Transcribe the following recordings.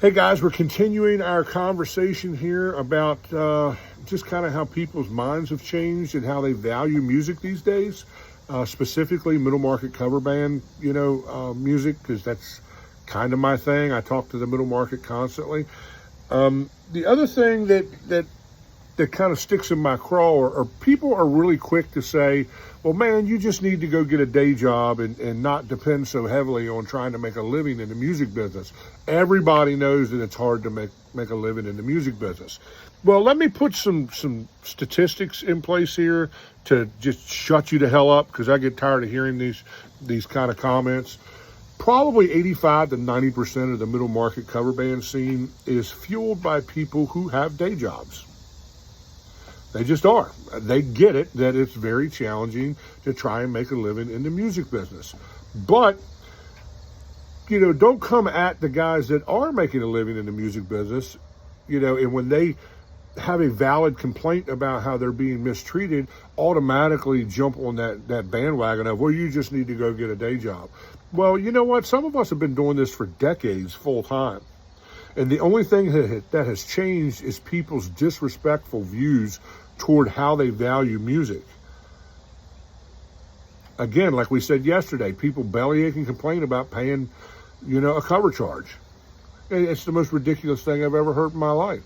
Hey guys, we're continuing our conversation here about just kind of how people's minds have changed and how they value music these days, specifically middle market cover band, music, because that's kind of my thing. I talk to the middle market constantly. The other thing that kind of sticks in my craw or people are really quick to say, well, man, you just need to go get a day job and not depend so heavily on trying to make a living in the music business. Everybody knows that it's hard to make a living in the music business. Well, let me put some statistics in place here to just shut you the hell up, because I get tired of hearing these kind of comments. Probably 85 to 90% of the middle market cover band scene is fueled by people who have day jobs. They just are. They get it that it's very challenging to try and make a living in the music business. But, don't come at the guys that are making a living in the music business, and when they have a valid complaint about how they're being mistreated, automatically jump on that bandwagon of, well, you just need to go get a day job. Well, you know what? Some of us have been doing this for decades full time. And the only thing that has changed is people's disrespectful views toward how they value music. Again, like we said yesterday, people bellyache and complain about paying, a cover charge. It's the most ridiculous thing I've ever heard in my life.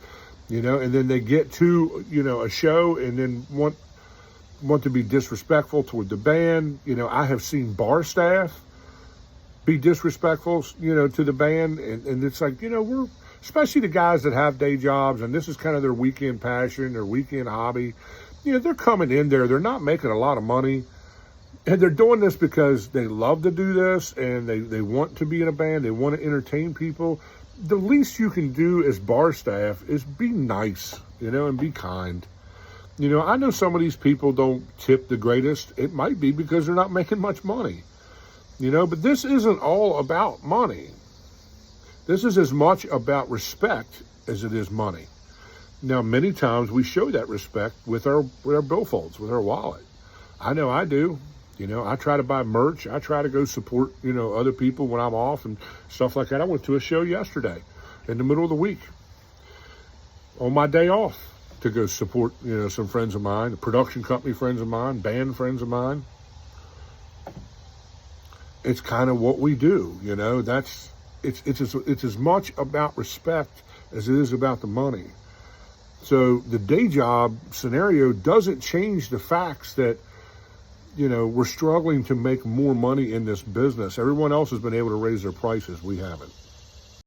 And then they get to, a show and then want to be disrespectful toward the band. I have seen bar staff be disrespectful, to the band. And it's like, we're, especially the guys that have day jobs and this is kind of their weekend passion, their weekend hobby. They're coming in there. They're not making a lot of money. And they're doing this because they love to do this and they want to be in a band. They want to entertain people. The least you can do as bar staff is be nice, and be kind. I know some of these people don't tip the greatest. It might be because they're not making much money. But this isn't all about money. This is as much about respect as it is money. Now, many times we show that respect with our billfolds, with our wallet. I know I do. I try to buy merch. I try to go support, other people when I'm off and stuff like that. I went to a show yesterday in the middle of the week on my day off to go support, some friends of mine, production company friends of mine, band friends of mine. It's kind of what we do, it's as much about respect as it is about the money. So the day job scenario doesn't change the facts that, we're struggling to make more money in this business. Everyone else has been able to raise their prices. We haven't.